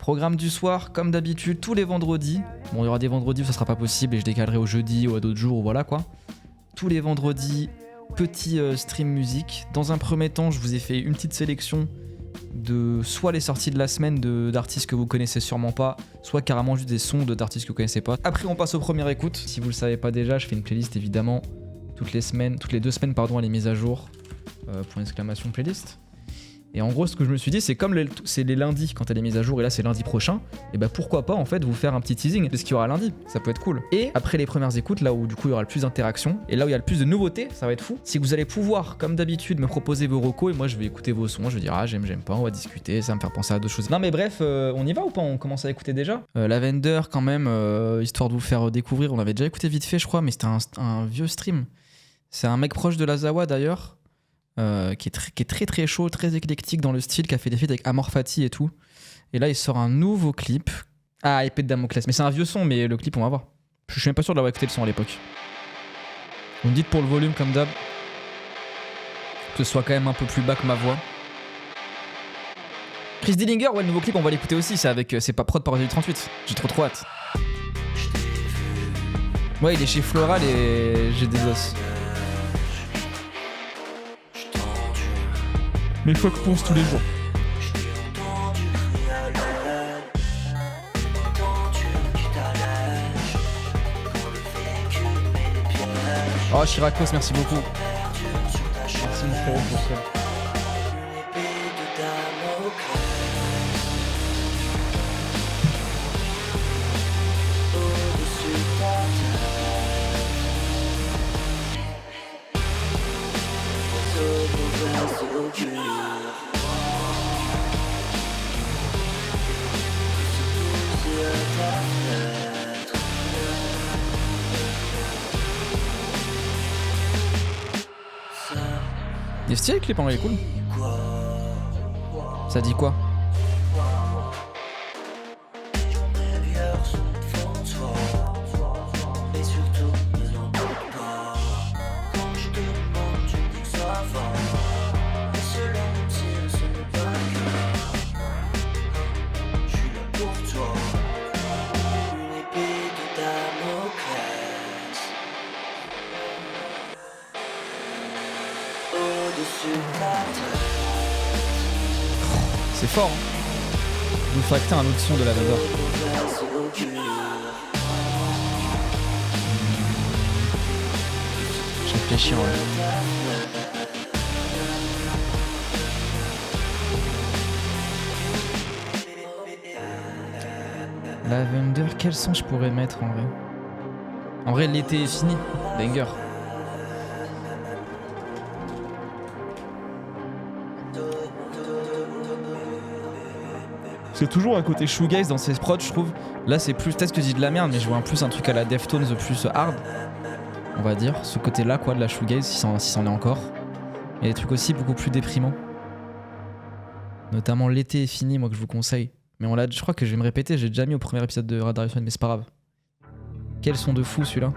Programme du soir, comme d'habitude, tous les vendredis. Bon, il y aura des vendredis où ça sera pas possible et je décalerai au jeudi ou à d'autres jours, voilà quoi. Tous les vendredis, petit stream musique. Dans un premier temps, je vous ai fait une petite sélection de soit les sorties de la semaine d'artistes que vous connaissez sûrement pas, soit carrément juste des sons d'artistes que vous connaissez pas. Après, on passe aux premières écoutes. Si vous le savez pas déjà, je fais une playlist évidemment toutes les 2 semaines, pardon, elle est mise à jour pour une exclamation playlist. Et en gros, ce que je me suis dit, c'est comme c'est les lundis quand elle est mise à jour, et là c'est lundi prochain, et bah pourquoi pas en fait vous faire un petit teasing de ce qu'il y aura lundi, ça peut être cool. Et après les premières écoutes, là où du coup il y aura le plus d'interaction, et là où il y a le plus de nouveautés, ça va être fou, c'est que vous allez pouvoir, comme d'habitude, me proposer vos recos, et moi je vais écouter vos sons, je vais dire ah j'aime pas, on va discuter, ça va me faire penser à d'autres choses. Non mais bref, on y va ou pas? On commence à écouter déjà Lavender quand même, histoire de vous faire découvrir, on avait déjà écouté vite fait je crois, mais c'était un vieux stream. C'est un mec proche de la Zawa d'ailleurs. Qui est très très chaud, très éclectique dans le style, qui a fait des feats avec Amor Fati et tout. Et là, il sort un nouveau clip. Ah, Épée de Damoclès. Mais c'est un vieux son, mais le clip, on va voir. Je suis même pas sûr d'avoir écouté le son à l'époque. Vous me dites pour le volume, comme d'hab, que ce soit quand même un peu plus bas que ma voix. Chris Dillinger, ouais, le nouveau clip, on va l'écouter aussi. C'est pas prod par 38. J'ai trop hâte. Ouais, il est chez Floral et j'ai des os. Mais faut que pense tous les jours. Oh Chiracos, merci beaucoup. Merci mon frérot pour ça. Il est stylé le clip en vrai, il est cool. Ça dit quoi? C'est fort, hein. Je vous ferai acter un autre son de Lavender. Je réfléchis en vrai. Lavender, quel son je pourrais mettre en vrai? En vrai, l'été est fini. Banger. C'est toujours un côté shoegaze dans ces prods, je trouve. Là, c'est plus. Peut-être que je dis de la merde, mais je vois plus un truc à la Deftones plus hard. On va dire. Ce côté-là, quoi, de la shoegaze, si c'en est encore. Il y a des trucs aussi beaucoup plus déprimants. Notamment l'été est fini, moi, que je vous conseille. Mais je crois que je vais me répéter, j'ai déjà mis au premier épisode de Radar FM, mais c'est pas grave. Quel son de fou celui-là.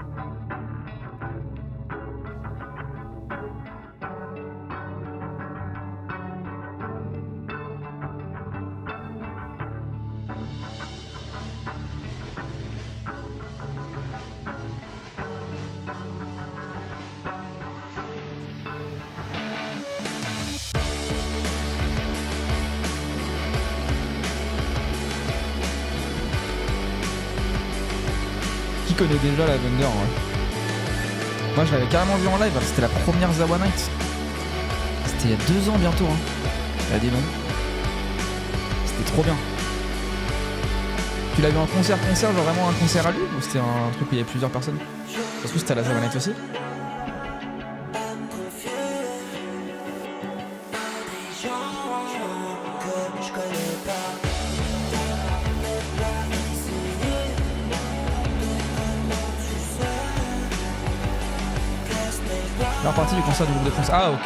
Connais déjà Lavender, ouais. Moi je l'avais carrément vu en live, c'était la première Zawa Night. C'était il y a 2 ans bientôt, hein. Ah, dis donc. C'était trop bien. Tu l'as vu en concert, genre vraiment un concert à lui, ou c'était un truc où il y avait plusieurs personnes? Parce que c'était à la Zawa Night aussi. La partie du concert du groupe de France. Ah ok.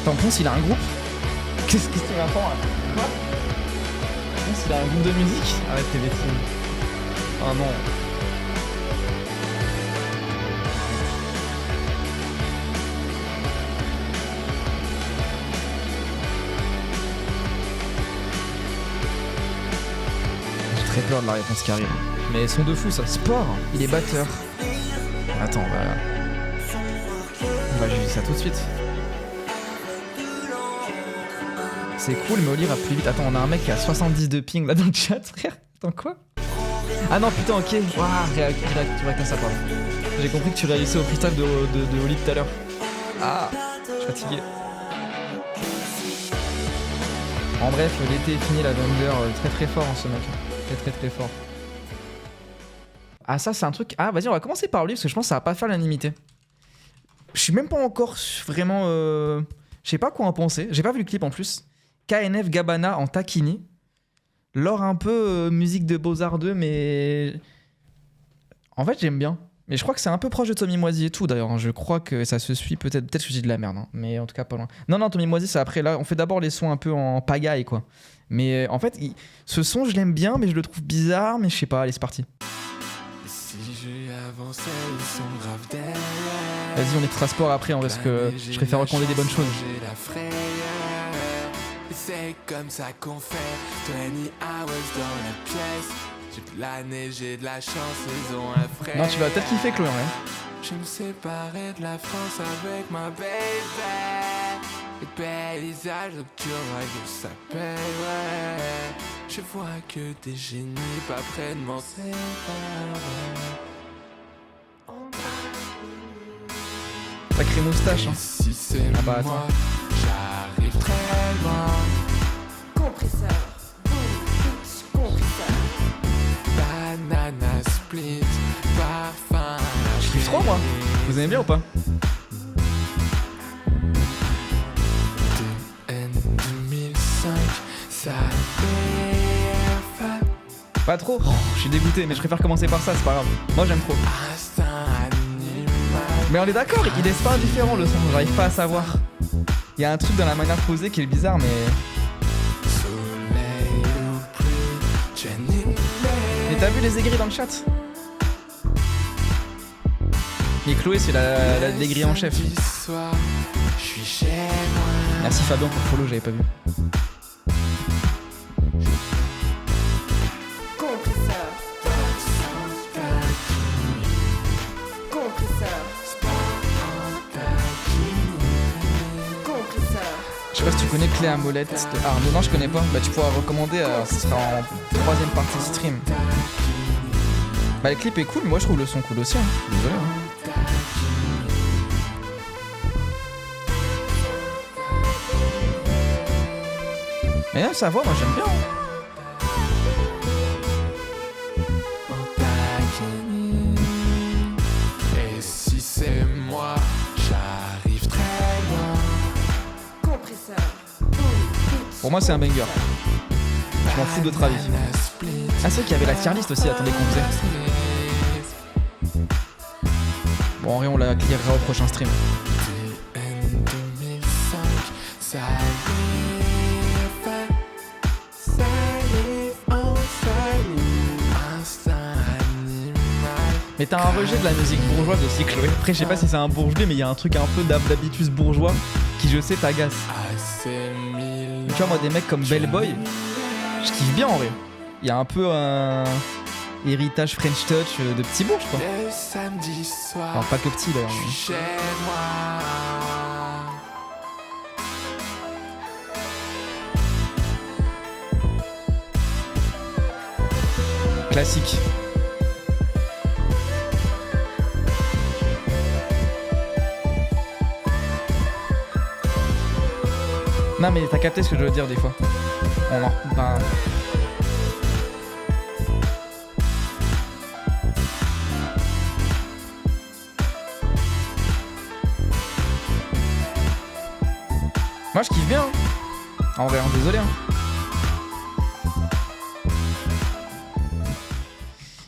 Attends, Ponce il a un groupe? Qu'est-ce qu'il m'attend là? Quoi? Ponce il a un groupe de musique? Arrête tes bêtises. Ah non. très peur de la réponse qui arrive. Mais son de fou ça. Sport, il est batteur. Attends, on va juger ça tout de suite. C'est cool, mais Oli rappe plus vite. Attends, on a un mec qui a 70 de ping là dans le chat, frère. Attends, quoi? Ah non, putain, ok. Waouh, tu réactes à ça, pardon. J'ai compris que tu réagissais au freestyle de Oli tout à l'heure. Ah, je suis fatigué. En bref, l'été est fini, la banger, très très fort en ce mec. Très très très fort. Ah ça c'est un truc... Ah vas-y on va commencer par lui parce que je pense que ça va pas faire l'unanimité. Je suis même pas encore vraiment... Je sais pas quoi en penser, j'ai pas vu le clip en plus. KNF Gabana en taquini. Lore un peu musique de Beaux-Arts 2 mais... En fait j'aime bien. Mais je crois que c'est un peu proche de Tommy Moisy et tout d'ailleurs. Hein. Je crois que ça se suit peut-être que je dis de la merde. Hein. Mais en tout cas pas loin. Non, Tommy Moisy c'est après. Là on fait d'abord les sons un peu en pagaille quoi. Mais en fait ce son je l'aime bien mais je le trouve bizarre. Mais je sais pas, allez c'est parti. Vas-y on écoutera sport après en vrai parce que je préfère recommander des bonnes choses. C'est comme ça qu'on fait 20 hours dans la pièce. J'ai de la neige, j'ai de la chance, ils ont un frère. Non, tu vas peut-être kiffer, Chloé, ouais. Je me séparais de la France avec ma baby. Les paysages nocturnes, ça paye, ouais. Je vois que des génies pas près de m'en séparer. Sacré moustache, hein. Si c'est bah, attends. J'arrive très loin. Compresseur. Banana split, parfum. Je kiffe trop moi. Vous aimez bien ou pas? DN 2005, ça pas trop. Oh, je suis dégoûté, mais je préfère commencer par ça, c'est pas grave. Moi j'aime trop. Mais on est d'accord, il laisse pas indifférent le son. J'arrive pas à savoir. Il y a un truc dans la manière de poser qui est bizarre, mais. Mais t'as vu les aigris dans le chat? Et Chloé c'est l'aigri en chef. Merci Fabien pour follow, j'avais pas vu. Je sais pas si tu connais Clé à molette de Arnaud. Non je connais pas. Bah tu pourras recommander, ce sera en troisième partie stream. Bah le clip est cool, mais moi je trouve le son cool aussi. Hein. Désolé. Hein. Mais même sa voix, moi j'aime bien. Et si c'est moi, j'arrive très loin. Pour moi c'est un banger. Je m'en fous de votre avis. Ah c'est vrai qu'il y avait la tier list aussi, attendez qu'on faisait. Bon en vrai on la clearera au prochain stream. Mais t'as un rejet de la musique bourgeoise aussi, Chloé. Après, je sais pas si c'est un bourgeois, mais il y a un truc un peu d'habitus bourgeois qui, je sais, t'agace. Tu vois, moi, des mecs comme Bellboy, je kiffe bien en vrai. Il y a un peu un héritage French Touch de petit bourge, quoi. Alors, pas que petit d'ailleurs. Mais... Classique. Non mais t'as capté ce que je veux dire des fois. Ben... Moi je kiffe bien. Hein. En vrai, désolé. Hein.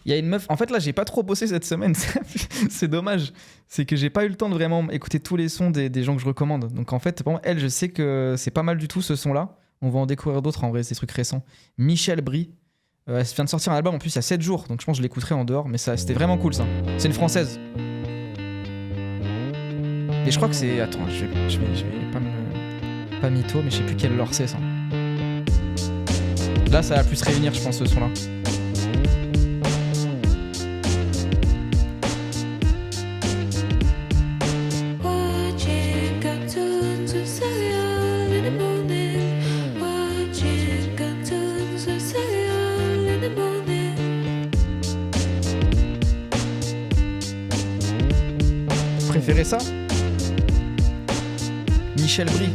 Il y a une meuf... En fait là j'ai pas trop bossé cette semaine. C'est dommage. C'est que j'ai pas eu le temps de vraiment écouter tous les sons des gens que je recommande. Donc en fait, bon, elle, je sais que c'est pas mal du tout ce son-là. On va en découvrir d'autres en vrai, ces trucs récents. Michel Brie. Elle vient de sortir un album en plus il y a 7 jours. Donc je pense que je l'écouterai en dehors. Mais ça, c'était vraiment cool ça. C'est une française. Et je crois que c'est... Attends, je vais pas me... Pas mytho, mais je sais plus quel lore c'est ça. Là, ça va plus se réunir, je pense, ce son-là. préférez ça? Michel Brie.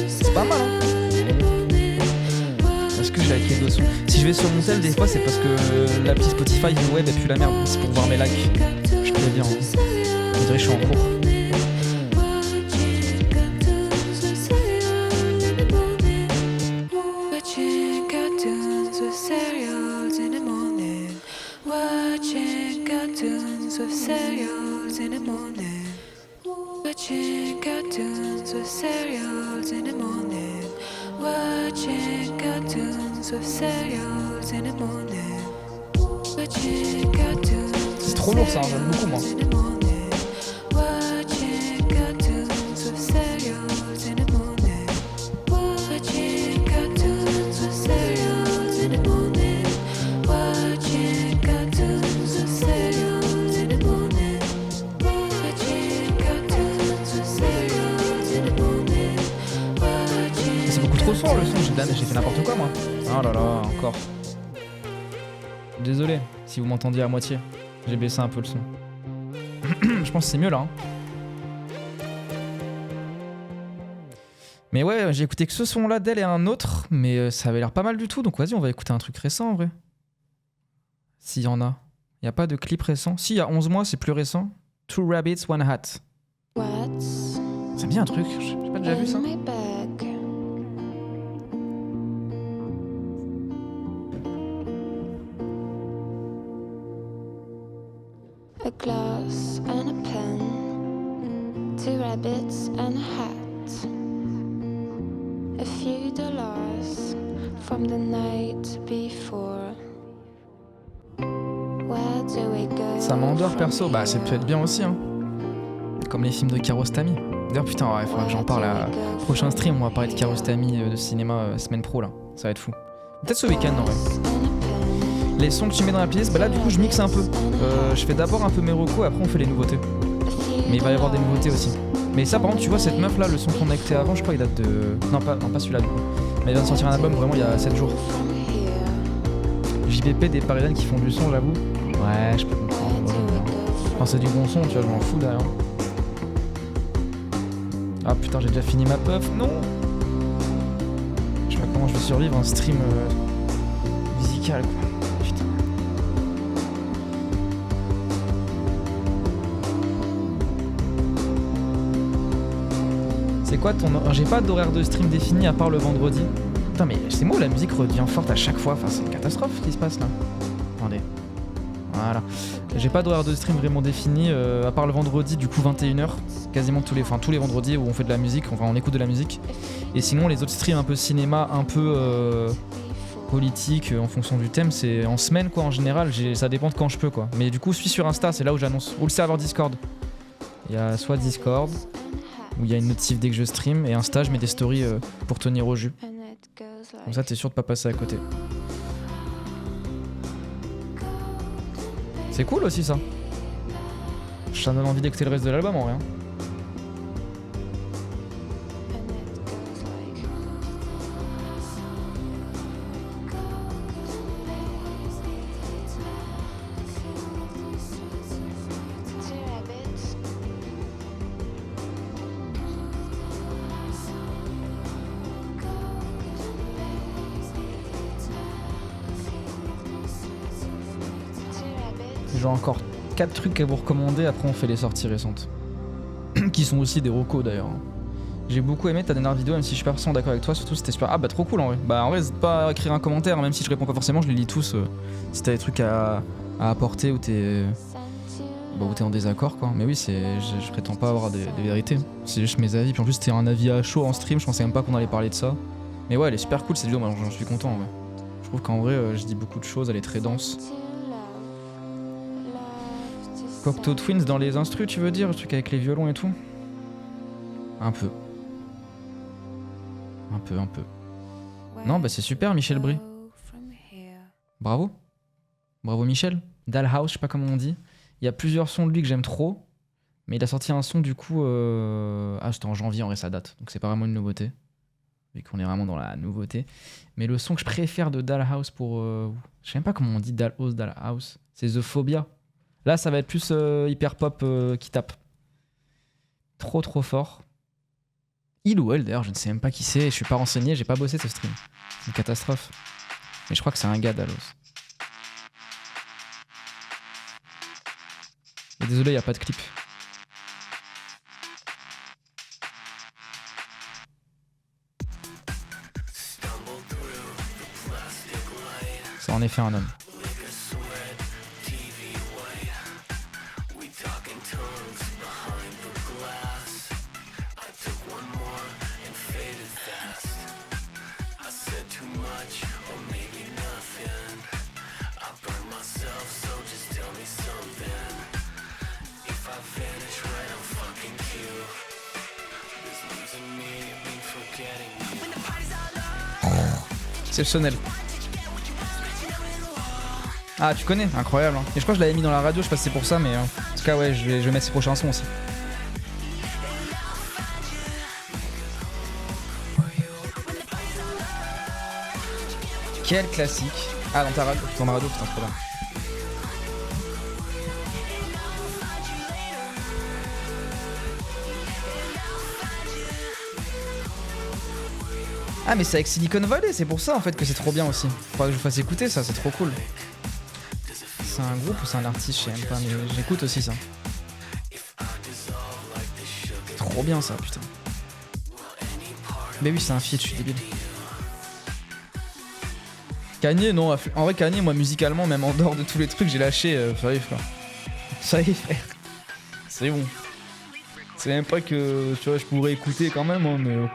C'est pas mal, hein? Est-ce que j'ai liké d'autres sons? Si je vais sur mon tel, des fois, c'est parce que l'appli Spotify web est plus la merde. C'est pour voir mes likes. Je préviens. Hein. On dirait que je suis en cours. C'est trop lourd ça, j'aime beaucoup moi. C'est beaucoup trop sourd le son, j'ai fait n'importe quoi moi. Oh là là, encore. Désolé si vous m'entendiez à moitié. J'ai baissé un peu le son. Je pense que c'est mieux là. Hein. Mais ouais, j'ai écouté que ce son-là d'elle et un autre, mais ça avait l'air pas mal du tout. Donc vas-y, on va écouter un truc récent en vrai. S'il y en a. Il n'y a pas de clip récent. Si, il y a 11 mois, c'est plus récent. Two Rabbits, One Hat. Ça me dit un truc, j'ai pas déjà vu ça. A glass and a pen, two rabbits and a hat, a few dollars from the night before. Where do we go? Ça m'endort perso, bah ça peut être bien aussi, hein. Comme les films de Kiarostami. D'ailleurs, putain, ouais, faudra que j'en parle à prochain stream. On va parler de Kiarostami de cinéma semaine pro là. Ça va être fou. Peut-être ce week-end en vrai. Les sons que tu mets dans la playlist, bah là du coup je mixe un peu. Je fais d'abord un peu mes recos, après on fait les nouveautés. Mais il va y avoir des nouveautés aussi. Mais ça par contre tu vois cette meuf là, le son qu'on a écouté avant, je crois il date de... Non pas celui-là du coup. Mais elle vient de sortir un album vraiment il y a 7 jours. JPP des Parisiennes qui font du son j'avoue. Ouais je peux comprendre. Enfin c'est du bon son tu vois, je m'en fous derrière. Ah putain j'ai déjà fini ma puff, non. Je sais pas comment je vais survivre un stream musical quoi. C'est quoi ton... J'ai pas d'horaire de stream défini à part le vendredi. Putain mais c'est moi où la musique redevient forte à chaque fois. Enfin c'est une catastrophe ce qui se passe là. Attendez. Voilà. J'ai pas d'horaire de stream vraiment défini à part le vendredi du coup 21h. Quasiment tous les vendredis où on fait de la musique, enfin on écoute de la musique. Et sinon les autres streams un peu cinéma, un peu politique en fonction du thème, c'est en semaine quoi en général. Ça dépend de quand je peux quoi. Mais du coup je suis sur Insta, c'est là où j'annonce. Ou le serveur Discord. Il y a soit Discord où il y a une notif dès que je stream, et Insta, je mets des stories pour tenir au jus. Comme ça, t'es sûr de pas passer à côté. C'est cool aussi ça. Ça me donne envie d'écouter le reste de l'album en vrai. Hein. J'ai encore 4 trucs à vous recommander, après on fait les sorties récentes. Qui sont aussi des recos d'ailleurs. J'ai beaucoup aimé ta dernière vidéo, même si je suis pas forcément d'accord avec toi, surtout c'était super... Ah bah trop cool en vrai. Bah en vrai, n'hésite pas à écrire un commentaire, même si je réponds pas forcément, je les lis tous. Si t'as des trucs à apporter ou t'es... Bah, où t'es en désaccord quoi. Mais oui, je prétends pas avoir des vérités. C'est juste mes avis, puis en plus c'était un avis à chaud en stream, je pensais même pas qu'on allait parler de ça. Mais ouais, elle est super cool cette vidéo, moi j'en suis content en vrai. Je trouve qu'en vrai, je dis beaucoup de choses, elle est très dense. Cocteau Twins dans les instrus, tu veux dire? Le truc avec les violons et tout? Un peu. Un peu. Non, bah c'est super, Michel Brie. Bravo. Bravo, Michel. Dalhouse, je sais pas comment on dit. Il y a plusieurs sons de lui que j'aime trop. Mais il a sorti un son du coup... Ah, c'était en janvier, en vrai, ça date. Donc c'est pas vraiment une nouveauté. Vu qu'on est vraiment dans la nouveauté. Mais le son que je préfère de Dalhouse pour... Je sais même pas comment on dit Dalhouse. C'est The Phobia. Là, ça va être plus hyper pop qui tape. Trop fort. Il ou elle, d'ailleurs, je ne sais même pas qui c'est. Je suis pas renseigné, j'ai pas bossé ce stream. C'est une catastrophe. Mais je crois que c'est un gars d'Alos. Et désolé, il n'y a pas de clip. C'est en effet un homme. Exceptionnel. Ah, tu connais, incroyable. Hein. Et je crois que je l'avais mis dans la radio, je sais pas si c'est pour ça, mais en tout cas, ouais, je vais mettre ses prochains sons aussi. Quel classique. Ah, dans ta radio, putain, trop bien. Ah mais c'est avec Silicon Valley, c'est pour ça en fait que c'est trop bien aussi. Faudra que je vous fasse écouter ça, c'est trop cool. C'est un groupe ou c'est un artiste, je sais même pas, mais j'écoute aussi ça. Trop bien ça, putain. Mais oui, c'est un feat, je suis débile. Kanye, non, en vrai Kanye, moi musicalement, même en dehors de tous les trucs, j'ai lâché, ça y est frère. Ça y est frère. C'est bon. C'est même pas que tu vois, je pourrais écouter quand même, hein, mais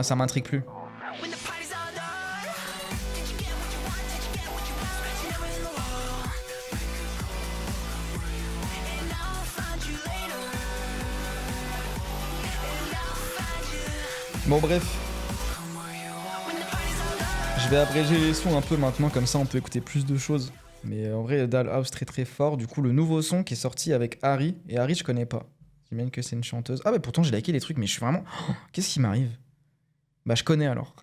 ça m'intrigue plus. Bon bref. Je vais abréger les sons un peu maintenant, comme ça on peut écouter plus de choses. Mais en vrai, Dollhouse très fort. Du coup, le nouveau son qui est sorti avec Harry. Et Harry, je connais pas. J'imagine que c'est une chanteuse. Ah bah pourtant j'ai liké les trucs, mais je suis vraiment... Oh, qu'est-ce qui m'arrive? Bah je connais alors.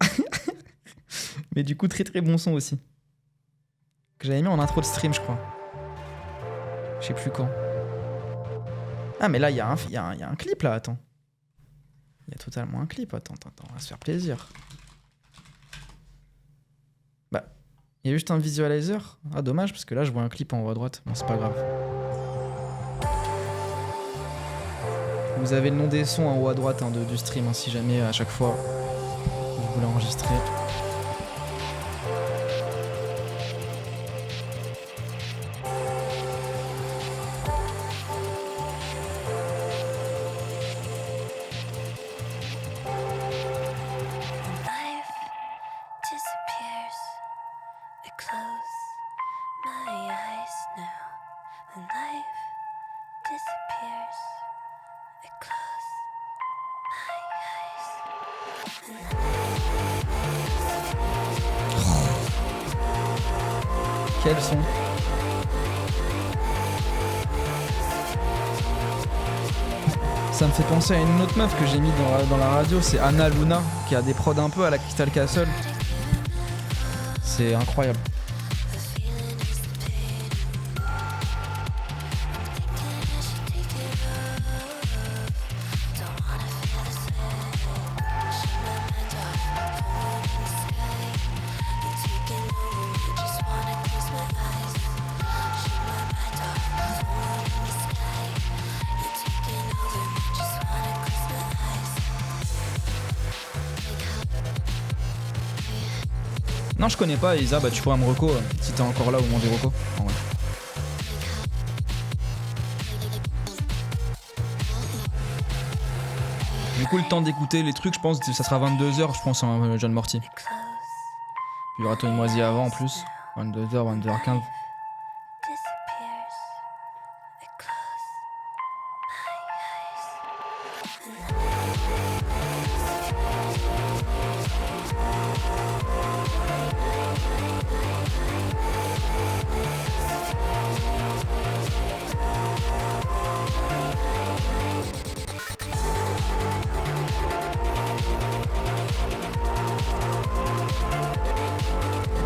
Mais du coup, très bon son aussi. Que j'avais mis en intro de stream, je crois. Je sais plus quand. Ah mais là, il y a un clip là, attends. Il y a totalement un clip, attends, on va se faire plaisir. Bah, il y a juste un visualizer. Ah dommage, parce que là je vois un clip en haut à droite. Bon, c'est pas grave. Vous avez le nom des sons en haut à droite hein, du stream, hein, si jamais à chaque fois vous voulez enregistrer. Quel son? Ça me fait penser à une autre meuf que j'ai mis dans la radio, c'est Anna Luna, qui a des prods un peu à la Crystal Castle. C'est incroyable. Non, je connais pas, Isa, bah tu pourras me reco si t'es encore là au moment des reco. En vrai. Du coup, le temps d'écouter les trucs, je pense que ça sera 22h, je pense, hein, John Morty. Il y aura Tony Moisy avant en plus. 22h, 22h15.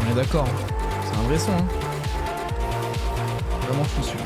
On est d'accord, hein. C'est un vrai son. Hein. Vraiment fou celui-là.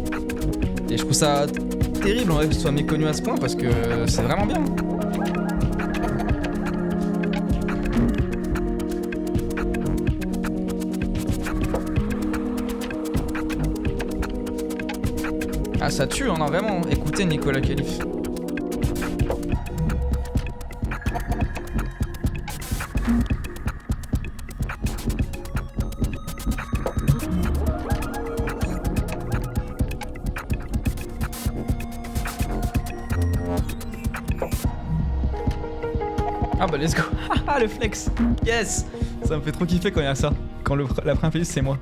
Et je trouve ça terrible en vrai que ce soit méconnu à ce point parce que c'est vraiment bien. Ah ça tue, on a vraiment écouté Nicolas Calif. Ah bah let's go. Ah le flex. Yes. Ça me fait trop kiffer quand il y a ça. Quand la première playlist c'est moi.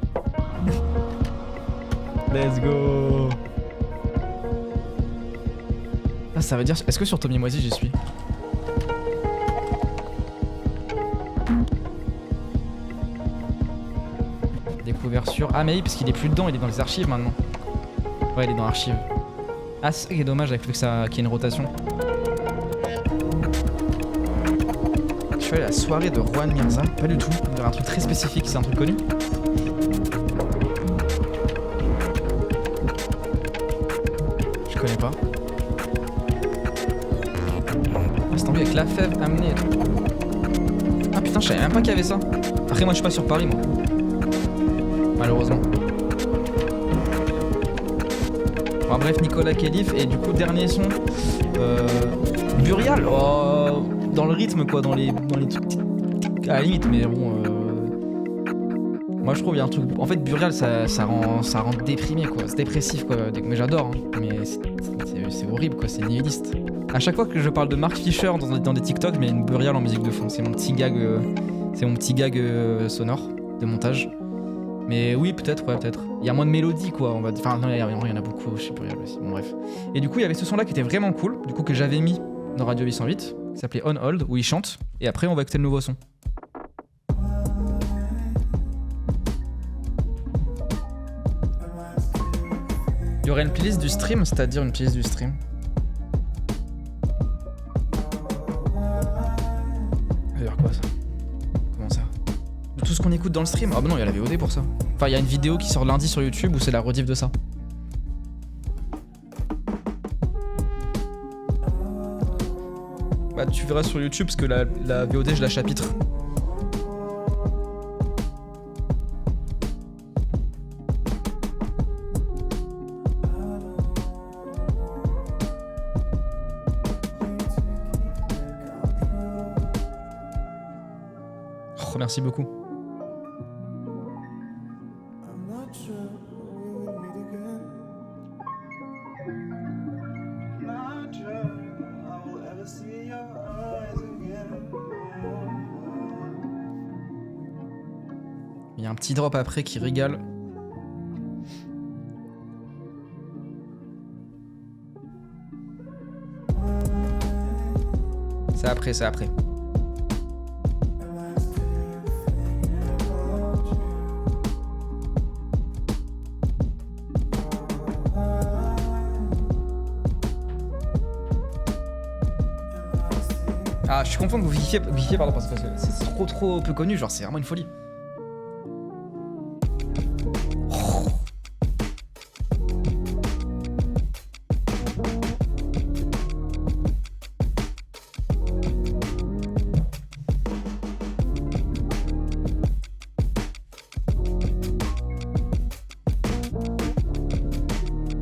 Let's go. Ah ça veut dire... Est-ce que sur Tommy Moisy j'y suis? Découvert sur... Ah mais oui parce qu'il est plus dedans, il est dans les archives maintenant. Ouais il est dans l'archive. Ah c'est ça qui est dommage avec le fait qu'il y ait une rotation. Je suis allé à la soirée de Juan Mirza, pas du tout, il y a un truc très spécifique, c'est un truc connu. Je connais pas. Ah c'est tombé avec la fève amenée et tout. Ah putain je savais même pas qu'il y avait ça. Après moi je suis pas sur Paris moi. Malheureusement. Bon bref Nicolas Calif et du coup dernier son Burial. Oh, dans le rythme quoi, dans les trucs à la limite mais bon moi je trouve il y a un truc en fait Burial ça rend déprimé quoi, c'est dépressif quoi mais j'adore hein. Mais c'est horrible quoi, c'est nihiliste. À chaque fois que je parle de Mark Fisher dans des TikTok, je mets une Burial en musique de fond, c'est mon petit gag sonore de montage. Mais oui, peut-être, ouais, peut-être. Il y a moins de mélodie, quoi. Enfin, non, il y en a beaucoup chez Burial aussi. Bon, bref. Et du coup, il y avait ce son-là qui était vraiment cool, du coup, que j'avais mis dans Radio 808, qui s'appelait On Hold, où il chante. Et après, on va écouter le nouveau son. Il y aurait une playlist du stream, c'est-à-dire une playlist du stream. Alors quoi, ça? Comment ça? Tout ce qu'on écoute dans le stream? Ah bah non, il y a la VOD pour ça. Enfin, il y a une vidéo qui sort lundi sur YouTube où c'est la rediff de ça. Bah tu verras sur YouTube parce que la VOD je la chapitre. Oh, merci beaucoup. Il y a un petit drop après qui régale. C'est après, c'est après. Ah, je suis content que vous kiffiez, pardon, parce que c'est trop peu connu, genre c'est vraiment une folie.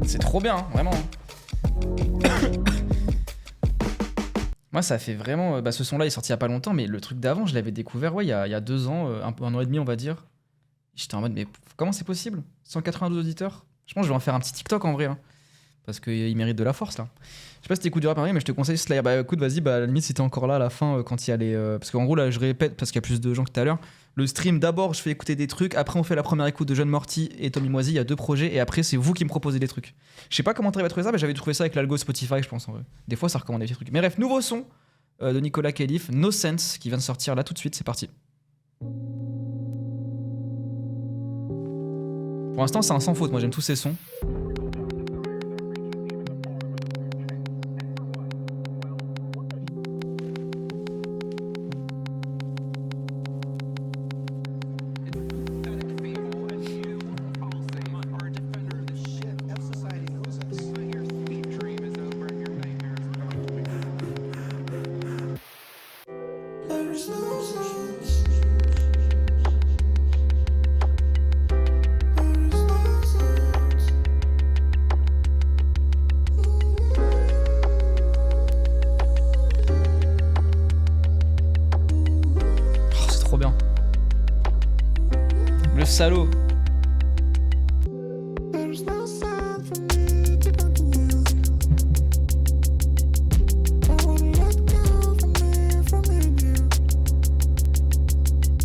C'est trop bien, hein, vraiment. Moi, ça fait vraiment... Bah, ce son-là est sorti il y a pas longtemps, mais le truc d'avant, je l'avais découvert il y a 2 ans, un an et demi, on va dire. J'étais en mode, mais comment c'est possible? 192 auditeurs? Je pense que je vais en faire un petit TikTok en vrai, hein, parce qu'il mérite de la force, là. Je sais pas si t'écoutes du rap pareil, mais je te conseille Slayer. Bah écoute, vas-y, bah à la limite, si t'es encore là à la fin, quand il y a les... Parce qu'en gros, là, je répète, parce qu'il y a plus de gens que tout à l'heure. Le stream, d'abord, je fais écouter des trucs. Après, on fait la première écoute de Jeune Morty et Tommy Moisy. Il y a 2 projets. Et après, c'est vous qui me proposez des trucs. Je sais pas comment t'arrives à trouver ça, mais j'avais trouvé ça avec l'algo Spotify, je pense, en vrai. Des fois, ça recommande des petits trucs. Mais bref, nouveau son de Nicolas Calif, No Sense, qui vient de sortir là tout de suite. C'est parti. Pour l'instant, c'est un sans faute. Moi, j'aime tous ces sons. C'est trop bien. Le salaud.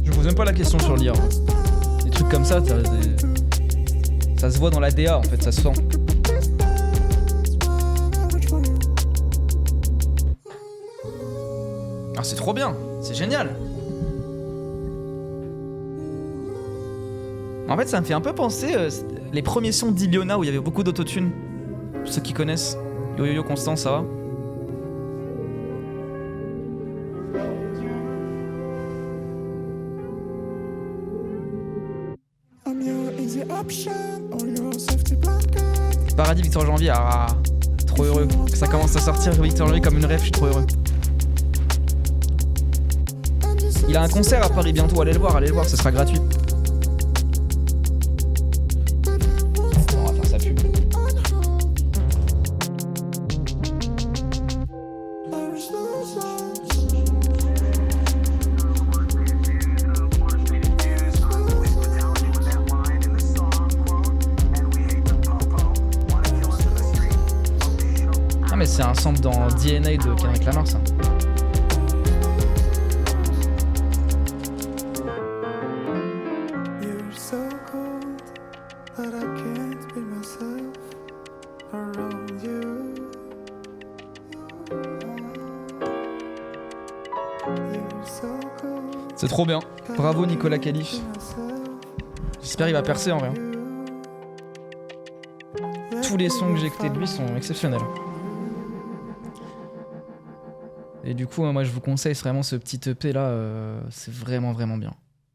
Je pose même pas la question sur l'IA. Des trucs comme ça, ça se voit dans la DA en fait, ça se sent. Ah, c'est trop bien, c'est génial. En fait, ça me fait un peu penser les premiers sons d'Iliona où il y avait beaucoup d'autotune. Pour ceux qui connaissent. Yo yo yo Constant, ça va? Paradis Victor Janvier, ah, trop heureux. Ça commence à sortir Victor Janvier comme une rêve, je suis trop heureux. Il a un concert à Paris bientôt, allez le voir, ça sera gratuit. On va faire sa pub. Ah mais c'est un sample dans DNA de Kendrick Lamar ça. C'est trop bien. Bravo Nicolas Calif. J'espère qu'il va percer en vrai. Tous les sons que j'ai écoutés de lui sont exceptionnels. Et du coup, moi je vous conseille vraiment ce petit EP là. C'est vraiment vraiment bien.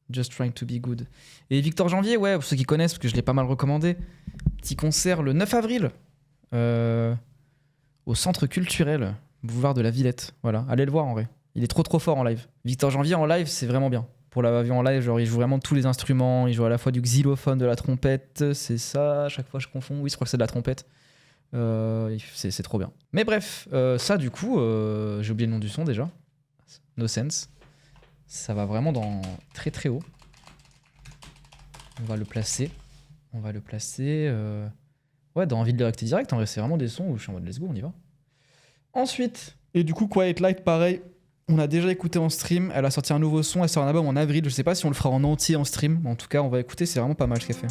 Just Trying to Be Good. Et Victor Janvier, ouais, pour ceux qui connaissent, parce que je l'ai pas mal recommandé. Petit concert le 9 avril au Centre culturel Boulevard de la Villette. Voilà, allez le voir en vrai. Il est trop fort en live. Victor Janvier en live, c'est vraiment bien. Pour la vie en live, genre il joue vraiment tous les instruments. Il joue à la fois du xylophone, de la trompette. C'est ça, à chaque fois je confonds. Oui, je crois que c'est de la trompette. C'est trop bien. Mais bref, ça du coup, j'ai oublié le nom du son déjà. No Sense. Ça va vraiment dans très haut. On va le placer. Ouais, dans Ville Direct et Direct. En vrai, c'est vraiment des sons où je suis en mode let's go, on y va. Ensuite, et du coup, Quiet Light, pareil. On a déjà écouté en stream. Elle a sorti un nouveau son. Elle sort un album en avril. Je sais pas si on le fera en entier en stream. Mais en tout cas, on va écouter. C'est vraiment pas mal ce qu'elle fait.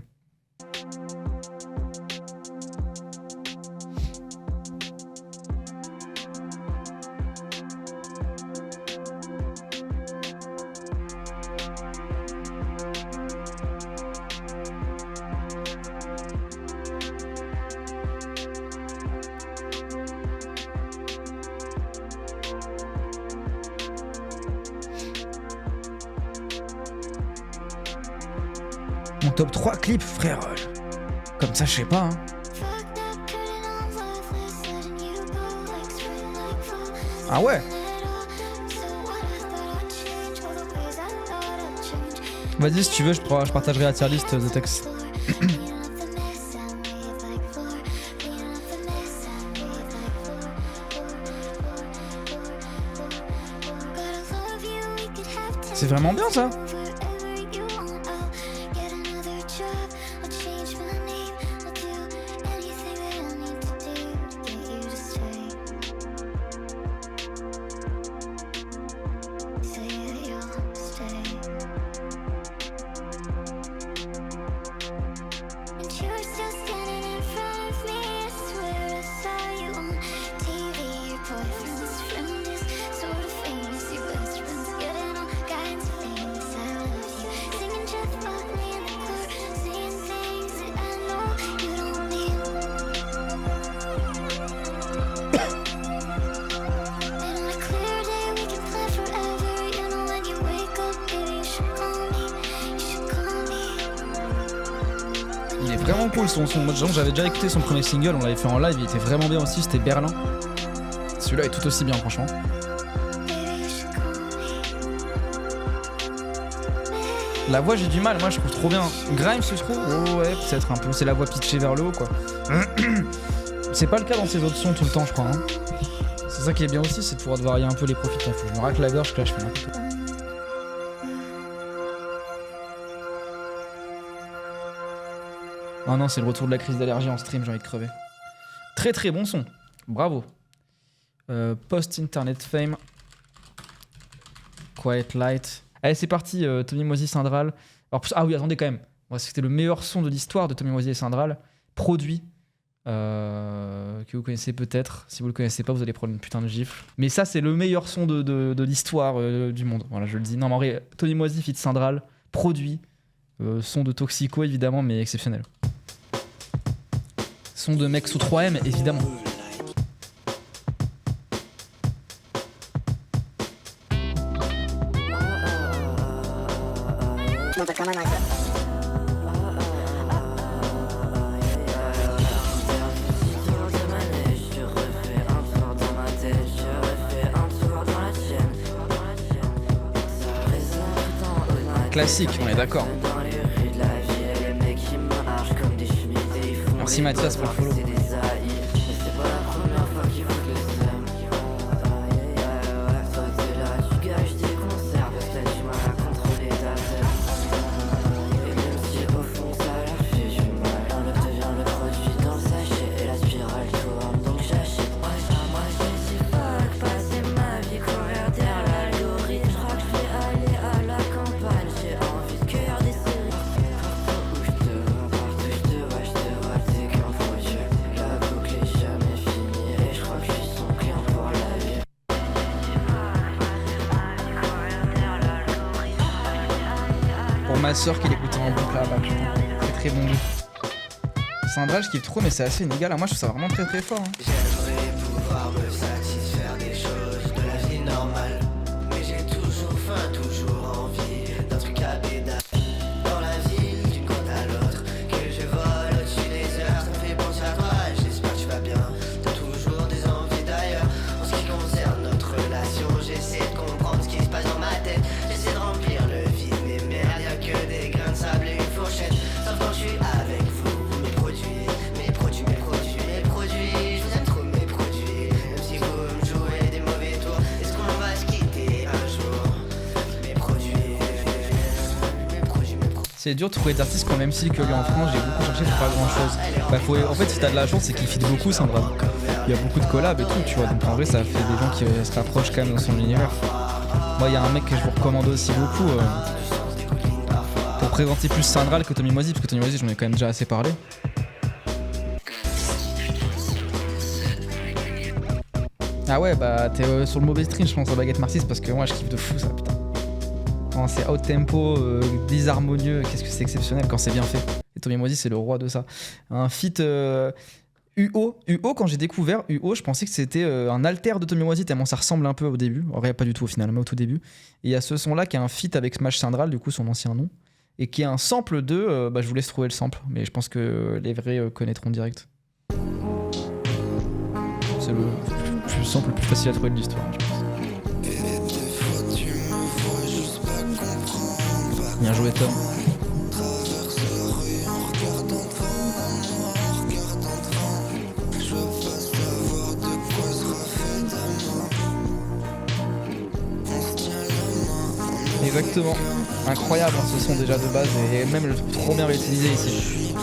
Mon top 3 clips, frère. Comme ça, je sais pas. Hein. Ah ouais. Vas-y, si tu veux, je partagerai la tier list de texte. C'est vraiment bien ça. Il est vraiment cool son. J'avais déjà écouté son premier single, on l'avait fait en live, il était vraiment bien aussi, c'était Berlin. Celui-là est tout aussi bien franchement. La voix, j'ai du mal, moi je trouve trop bien. Grimes, je trouve, oh ouais, peut-être un peu. C'est la voix pitchée vers le haut, quoi. C'est pas le cas dans ses autres sons tout le temps, je crois. Hein. C'est ça qui est bien aussi, c'est de pouvoir varier un peu les profils. Faut que je me racle la gorge, que là je fais n'importe quoi. Oh non, c'est le retour de la crise d'allergie en stream, j'ai envie de crever. Très très bon son, bravo. Post-internet fame. Quiet Light. Allez, c'est parti, Tommy Moisy, Syndral. Alors, ah oui, attendez quand même. C'était le meilleur son de l'histoire de Tommy Moisy et Syndral, produit. Que vous connaissez peut-être. Si vous le connaissez pas, vous allez prendre une putain de gifle. Mais ça, c'est le meilleur son de l'histoire du monde. Voilà, je le dis. Non, mais en vrai, Tommy Moisy, feat. Syndral, produit. Son de Toxico, évidemment, mais exceptionnel. Son de mec sous 3M, évidemment. Classique, on est d'accord. Merci Mathias pour le follow. Ma soeur qui l'écoutait en boucle là-bas, c'est très bon goût. Syndral, je kiffe trop, mais c'est assez inégal. Moi, je trouve ça vraiment très très fort. Hein. J'aimerais pouvoir me satisfaire des choses de la vie normale, mais j'ai toujours faim, toujours envie d'un truc à bédard. Dans la ville, d'une côte à l'autre, que je vole au-dessus des heures, ça me fait penser à toi. J'espère que tu vas bien. T'as toujours des envies d'ailleurs. En ce qui concerne notre relation, j'essaie de comprendre ce qui se passe dans ma tête. J'essaie de remplir le vide, mais merde, y'a que des grains de sable et une fourchette. Sauf quand je suis avec vous, mes produits, mes produits, mes produits, mes produits. Je vous aime trop, mes produits. Même si vous me jouez des mauvais tours, est-ce qu'on va se quitter un jour? Mes produits, mes produits, mes produits. C'est dur de trouver des artistes qui ont le même style que lui en France. J'ai beaucoup cherché pour pas grand chose. En fait, si t'as de la chance, c'est qu'il fit beaucoup, Syndral. Il y a beaucoup de collabs et tout, tu vois. Donc en vrai, ça fait des gens qui se rapprochent quand même dans son univers. Moi, il y a un mec que je vous recommande aussi beaucoup pour présenter plus Syndral que Tommy Moisy, parce que Tommy Moisy, j'en ai quand même déjà assez parlé. Ah ouais, bah t'es sur le mauvais stream, je pense, à Baguette Marxiste, parce que moi, je kiffe de fou ça, putain. Quand c'est out tempo, disharmonieux, qu'est-ce que c'est exceptionnel quand c'est bien fait. Et Tommy Moisy, c'est le roi de ça. Un feat UO, quand j'ai découvert UO, je pensais que c'était un alter de Tommy Moisy, tellement ça ressemble un peu au début. En vrai, pas du tout au final, mais au tout début. Et il y a ce son-là qui est un feat avec Smash Syndral, du coup, son ancien nom. Et qui est un sample de. Je vous laisse trouver le sample, mais je pense que les vrais connaîtront direct. C'est le sample le plus facile à trouver de l'histoire, je pense. Bien joué, Tom. Exactement, incroyable hein, ce son déjà de base et même je le trouve trop bien réutilisé ici.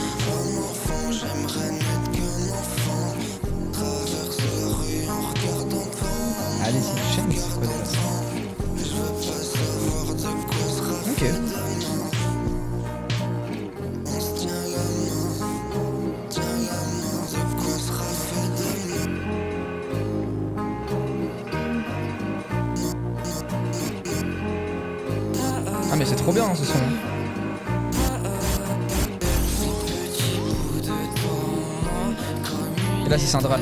Allez, c'est une chaîne, c'est quoi déjà ça? Ok. Ah mais c'est trop bien hein, ce son. Et là c'est Syndral.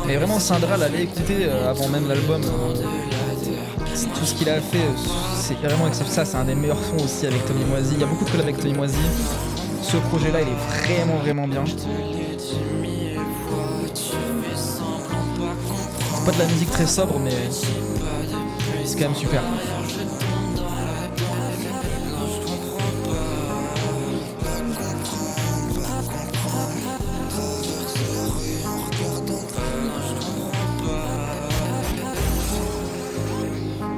Et vraiment Syndral, allez écouter avant même l'album. Tout ce qu'il a fait, c'est vraiment exceptionnel. Ça c'est un des meilleurs sons aussi avec Tommy Moisy. Il y a beaucoup de collabs avec Tommy Moisy. Ce projet là il est vraiment vraiment bien. Pas de la musique très sobre mais c'est quand même super.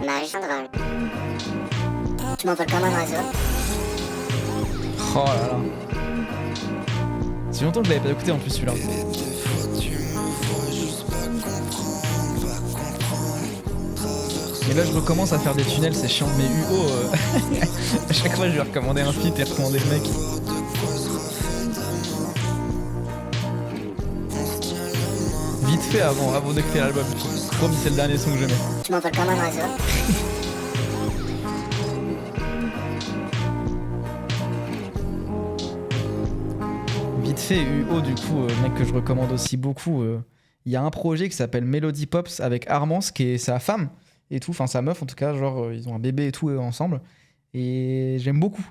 Marie Chandral. Tu m'envoles comme un oiseau. Oh là là. C'est longtemps que je l'avais pas écouté en plus celui-là. Mais là je recommence à faire des tunnels, c'est chiant. Mais UO, à chaque fois je vais recommander un feat et recommander le mec. Vite fait avant d'écouter l'album. Promis, c'est le dernier son que je mets. Tu m'envoles comme un oiseau. Vite fait, UO du coup, mec que je recommande aussi beaucoup. Il y a un projet qui s'appelle Melody Pops avec Armance, qui est sa femme et tout, enfin sa meuf en tout cas, genre ils ont un bébé et tout ensemble. Et j'aime beaucoup.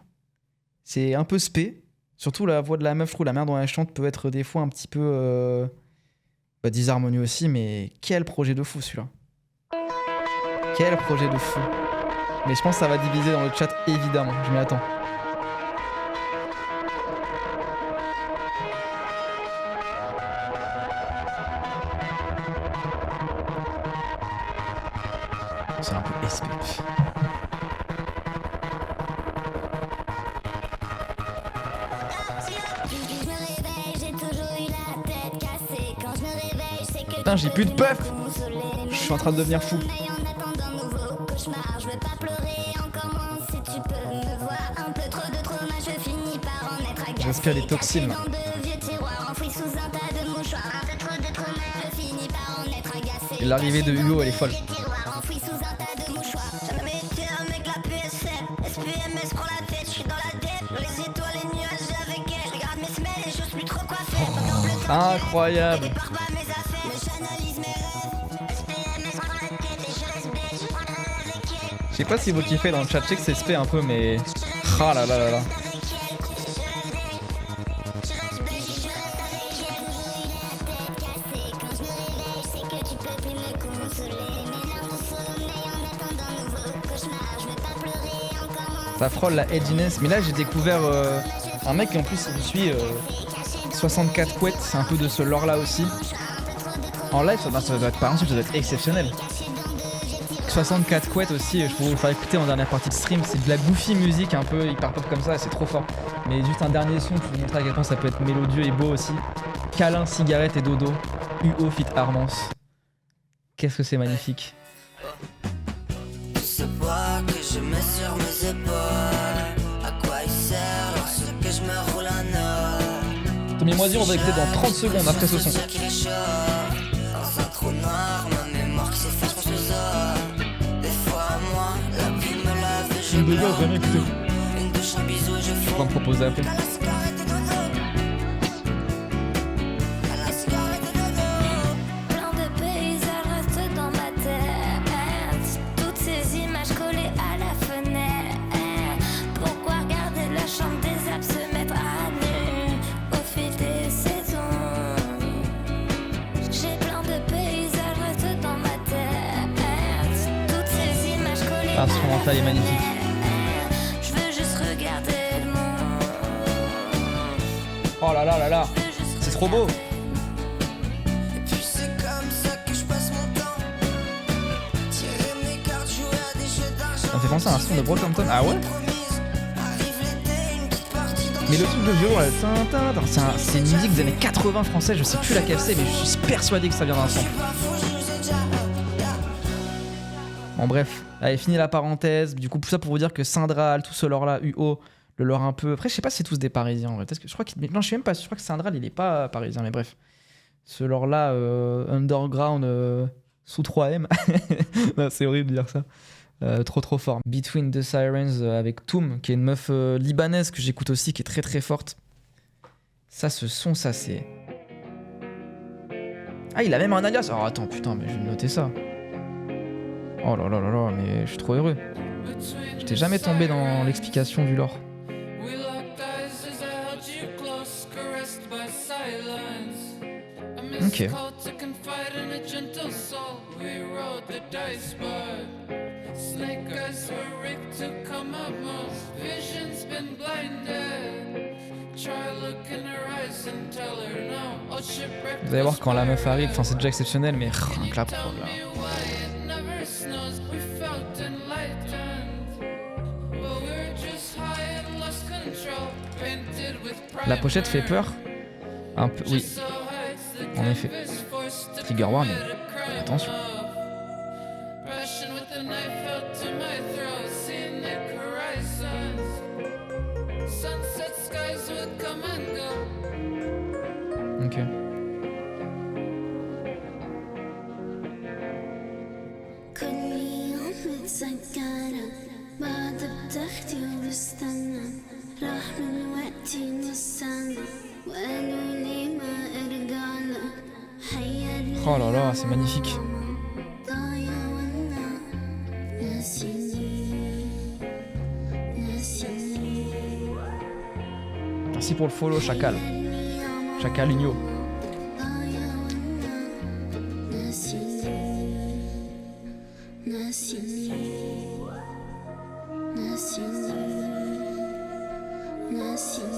C'est un peu spé, surtout la voix de la meuf, je trouve la manière dont elle chante peut être des fois un petit peu disharmonieux aussi, mais quel projet de fou celui-là. Quel projet de fou. Mais je pense que ça va diviser dans le chat évidemment, je m'y attends. C'est un peu SP. Putain, j'ai plus de puff. Je suis en train de devenir fou. J'inspire les toxines. Et l'arrivée de Hugo, elle est folle. Oh, incroyable. Je sais pas si vous kiffez dans le chat, je sais que c'est spé un peu, mais... Ah là là là là. Ça frôle la edginess, mais là j'ai découvert un mec qui en plus je suis 64 couettes, c'est un peu de ce lore là aussi. En live ça doit être par exemple, ça doit être exceptionnel. 64 couettes aussi, je pourrais vous faire écouter en dernière partie de stream, c'est de la goofy musique un peu hyper pop comme ça, c'est trop fort. Mais juste un dernier son pour vous montrer à quel point ça peut être mélodieux et beau aussi. Câlin, cigarette et dodo, UO fit Armance. Qu'est-ce que c'est magnifique. Ce poids que je mets sur mes épaules, à quoi il sert lorsque je me roule un or? Tommy Moisir, on va écouter dans 30 secondes après ce son. Dans un trou noir, ma mémoire qui s'efface, je pense aux heures. Des fois, moi, la pluie me lave et je Une de jamais écouté. une douche, un bisou et je Je fous. vais me proposer après. À la cigarette et dodo. À la cigarette et dodo. Plein de paysages restent dans ma tête. Toutes ces images collées à la fenêtre. Pourquoi regarder la chambre des arbres se mettre à nu au fil des saisons? J'ai plein de paysages restent dans ma tête. Toutes ces images collées à la L'instrumental est magnifique. fenêtre. Je veux juste regarder le monde. Oh là là là là, Je veux juste c'est trop beau. Et puis c'est comme ça que je passe mon temps. Tirer mes cartes, jouer à des jeux d'argent. Ça me fait penser à un son de Brockhampton. Ah ouais? Promise, arrive l'été, une petite partie dans Mais le truc de violon, là, c'est une musique des années 80 française, je sais plus laquelle c'est, mais je suis persuadé que ça vient d'un son. Bon bref, allez, fini la parenthèse. Du coup, tout ça pour vous dire que Syndral, tout ce lore-là, UO, le lore un peu... Après, je sais pas si c'est tous des Parisiens, en vrai. Peut-être que... Je crois qu'il... Non, je suis même pas sûr, je crois que Syndral, il est pas parisien, mais bref. Ce lore-là, underground, sous 3M. Non, c'est horrible de dire ça. Trop fort. Between the Sirens avec Toom, qui est une meuf libanaise que j'écoute aussi, qui est très très forte. Ça, ce son, ça c'est... Ah, il a même un alias. Oh attends, putain, mais je vais me noter ça. Oh là là là là, mais je suis trop heureux. J'étais jamais tombé dans l'explication du lore. Ok. Vous allez voir quand la meuf arrive, enfin c'est déjà exceptionnel, mais un clap là. La pochette fait peur. Un peu, oui. En effet. Trigger warning. Attention. Ok. كل يوم متذكرة بعد بتختي وبستنى راح من وقتي نص سنة وقالوا لي ما ارجع له حيرني Oh là là, c'est magnifique. ضايع وانا ناسيني ناسيني Merci pour le follow, Chacal. Chacal Igno. ضايع وانا ناسيني ناسيني ناسيني ناسيني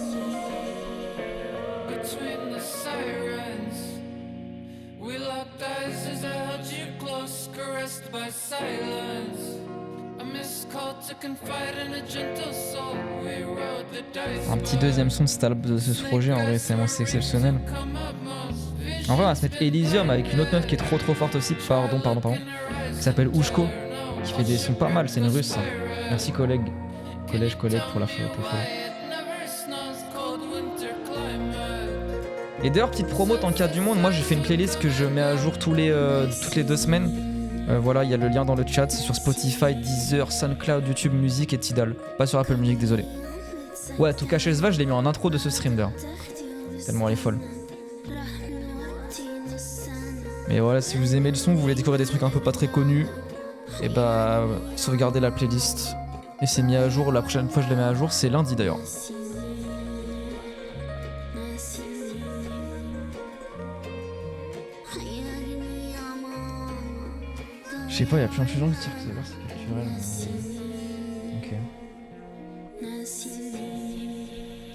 Between the sirens, we locked eyes as I held you close, caressed by silence. A missed call to confide in a gentle soul. We rode the dice. Un petit deuxième son de ce projet, en vrai, c'est exceptionnel. En vrai, on va se mettre Elysium avec une autre meuf qui est trop forte aussi, pardon, qui s'appelle Ushko, qui fait des sons pas mal, c'est une russe. Ça. Merci collègue pour la follow. Et d'ailleurs, petite promo tant qu'il y a du monde, moi j'ai fait une playlist que je mets à jour toutes les 2 semaines. Voilà, il y a le lien dans le chat, c'est sur Spotify, Deezer, SoundCloud, YouTube Music et Tidal. Pas sur Apple Music, désolé. Ouais, tout caché ce va, je l'ai mis en intro de ce stream d'ailleurs. Tellement elle est folle. Mais voilà, si vous aimez le son, vous voulez découvrir des trucs un peu pas très connus, et bah sauvegardez la playlist. Et c'est mis à jour, la prochaine fois je le mets à jour, c'est lundi d'ailleurs. Je sais pas, il y a plein de gens qui disent que c'est culturel. Ok.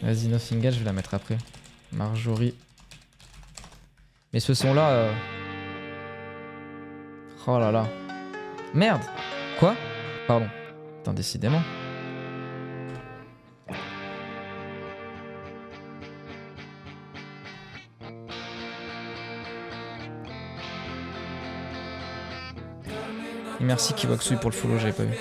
Vas-y, Nothing Else, je vais la mettre après. Marjorie. Mais ce son là. Oh là là. Merde. Quoi? Pardon. Attends, décidément. Et merci Kiwaksui pour le follow, j'avais pas vu.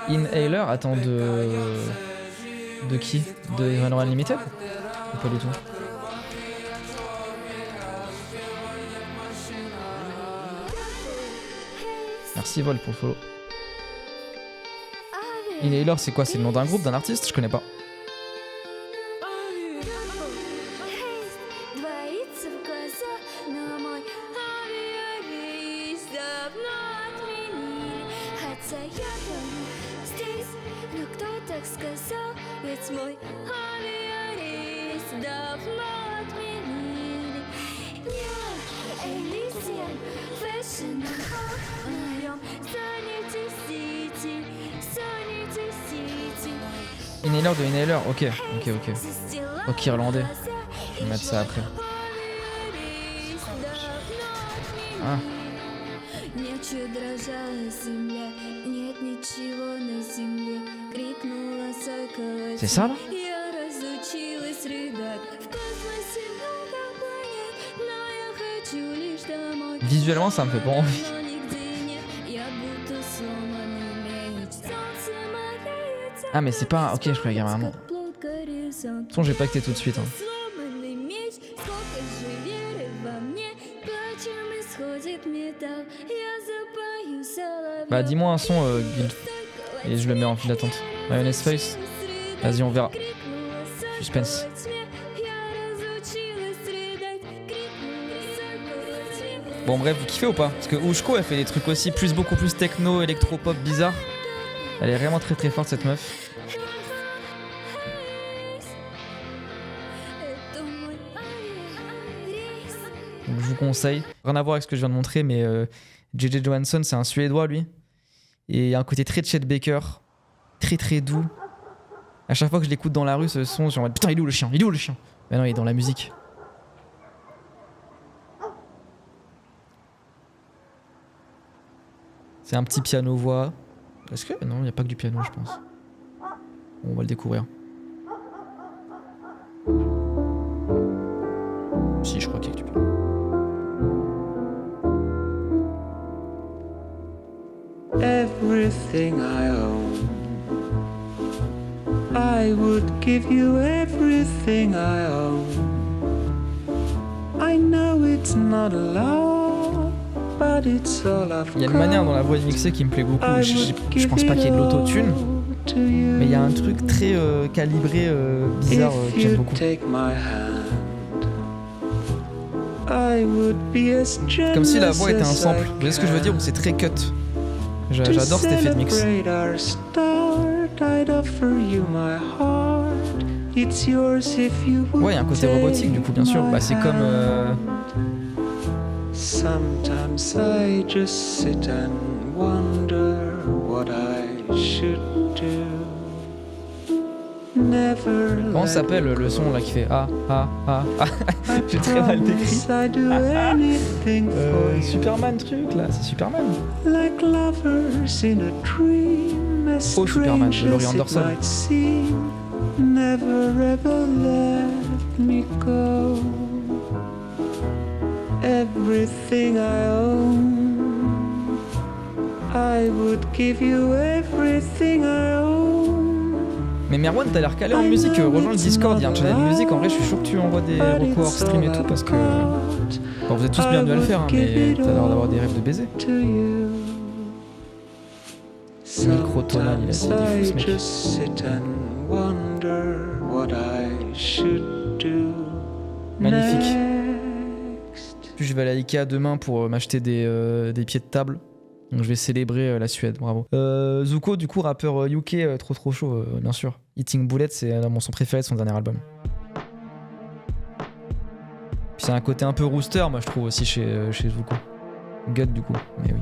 Inhaler, attends, de qui? De Evan Unlimited? Ou pas du tout? Merci Vol pour le follow. Inhaler, c'est quoi? C'est le nom d'un groupe, d'un artiste? Je connais pas. Двоится в глаза, но мой авиарейс давно отменили. Хотя я давно здесь, но кто так сказал? Ведь мой авиарейс давно отменили. Нет, Elysium, Fashion Hall, в моем Sanity City, Sanity City. Inhaler de Inhaler, ok. Ok, irlandais. Je vais mettre ça après. Ah. C'est ça là? Visuellement ça me fait pas envie. Ah mais c'est pas... Ok, je croyais vraiment. De toute façon j'ai pas acté tout de suite. Hein. Bah dis-moi un son Guild. Et je le mets en file d'attente. Mayonnaise Face. Vas-y on verra. Suspense. Bon bref, vous kiffez ou pas? Parce que Ushko elle fait des trucs aussi beaucoup plus techno, électro-pop bizarre. Elle est vraiment très forte cette meuf. Donc, je vous conseille. Rien à voir avec ce que je viens de montrer, mais J.J. Johansson, c'est un Suédois, lui. Et il y a un côté très Chet Baker, très très doux. À chaque fois que je l'écoute dans la rue, ce son, je suis en mode putain, il est où le chien? Il est où le chien? Mais non, il est dans la musique. C'est un petit piano-voix. Est-ce que... Non, il n'y a pas que du piano, je pense. Bon, on va le découvrir. Si, je crois qu'il y a du piano. Everything I own, I would give you everything I own. I know it's not a lot, but it's all I've got. Il y a une manière dans la voix mixée qui me plaît beaucoup. Je pense pas qu'il y ait de l'autotune, mais il y a un truc très calibré, bizarre, que j'aime beaucoup. Comme si la voix était un sample. Vous voyez ce que je veux dire? Ou c'est très cut. J'adore cet effet de mix. Ouais, il y a un côté robotique du coup, bien sûr. Bah, c'est comme... Sometimes I just sit and wonder what I should do. Never. Comment s'appelle le son là qui fait ah ah ah ah? J'ai très mal décrit. Superman truc là, c'est Superman. Like lovers in a dream, as Oh, Superman de Laurie Anderson. Never ever let me go. Everything I own, I would give you everything I own. Mais Merwan, t'as l'air calé en musique, rejoins le Discord, il y a un channel de musique, en vrai je suis sûr que tu envoies des recours hors stream et tout parce que... Bon, vous êtes tous bienvenus à le faire, hein, mais t'as l'air d'avoir des rêves de baiser. Microtonal, il a dit, il est fou ce mec. Magnifique. Puis je vais aller à Ikea demain pour m'acheter des pieds de table. Donc je vais célébrer la Suède, bravo. Zuko, du coup, rappeur UK, trop chaud, bien sûr. Eating Bullet, c'est mon son préféré de son dernier album. Puis c'est un côté un peu rooster, moi je trouve aussi chez Zuko. Gut du coup, mais oui.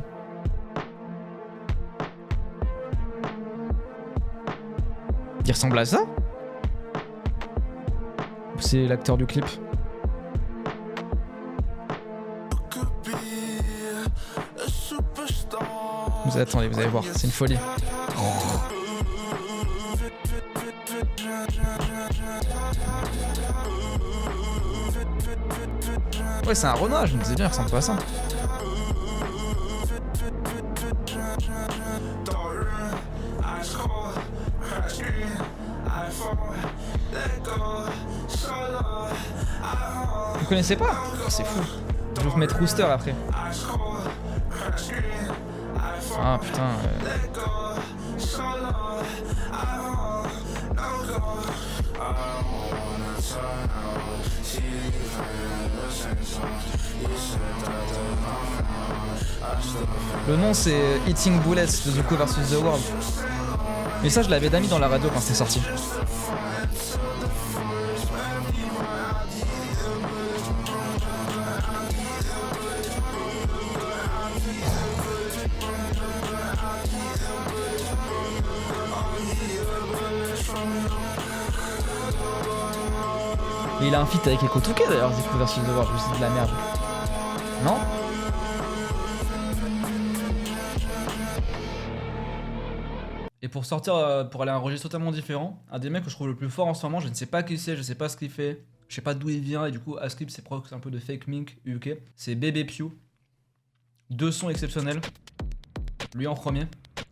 Il ressemble à ça? Ou c'est l'acteur du clip? Vous attendez, vous allez voir, c'est une folie. Ouais, c'est un Renoir, je me disais bien, il ressemble pas à ça. Vous connaissez pas? Oh, c'est fou. Je vais vous mettre Rooster après. Ah putain. Le nom c'est Eating Bullets de Zuko vs The World. Mais ça je l'avais mis dans la radio quand c'était sorti. Et il a un feat avec Eko Touquet d'ailleurs, Zuko vs The World, je vous dis de la merde. Non? Et pour sortir, pour aller à un registre totalement différent, un des mecs que je trouve le plus fort en ce moment, je ne sais pas qui c'est, je sais pas ce qu'il fait, je sais pas d'où il vient, et du coup, Asclip c'est proche un peu de fake mink UK. C'est Bebe Pew. 2 sons exceptionnels. Lui en premier.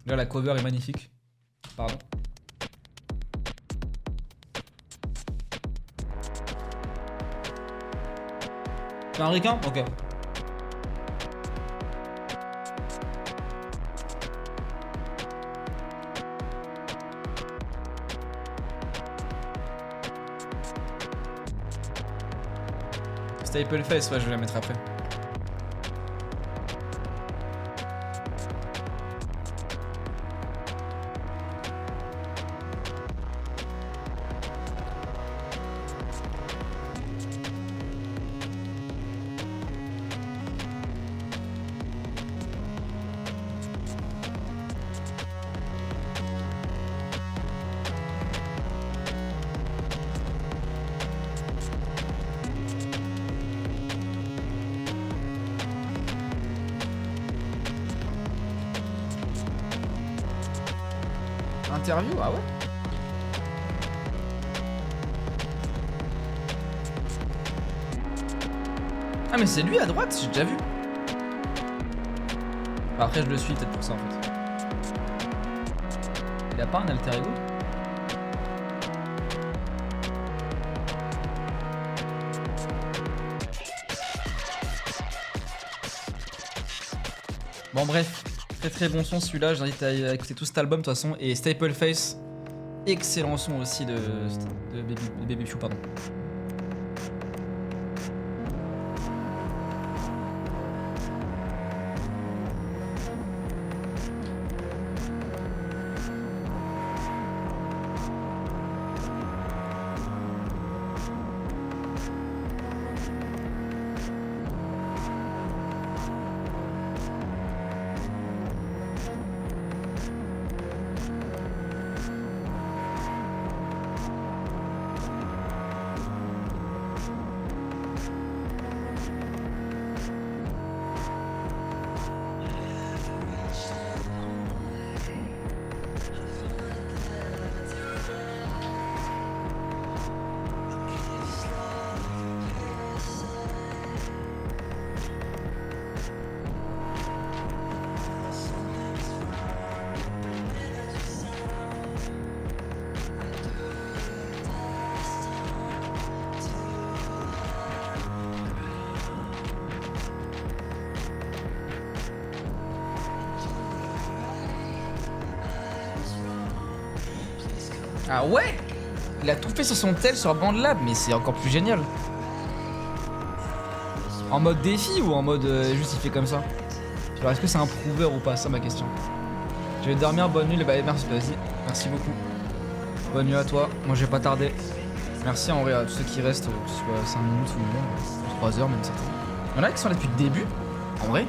Là, la cover est magnifique. Pardon. C'est un requin? Ok. Staple Face, ouais, je vais la mettre après. Interview, ah ouais. Ah mais c'est lui à droite, j'ai déjà vu. Après je le suis peut-être pour ça en fait. Il a pas un alter ego? Bon bref, très bon son celui-là, j'invite à écouter tout cet album de toute façon. Et Staple Face, excellent son aussi de Baby Few, pardon. Ah ouais, il a tout fait sur son tel sur BandLab, mais c'est encore plus génial. En mode défi ou en mode juste il fait comme ça? Alors est-ce que c'est un prover ou pas? Ça ma question. Je vais dormir, bonne nuit, bah merci, vas-y, merci beaucoup. Bonne nuit à toi, moi je vais pas tarder. Merci en vrai à tous ceux qui restent, que ce soit 5 minutes ou 3 heures même certains. Il y en a qui sont là depuis le début, en vrai.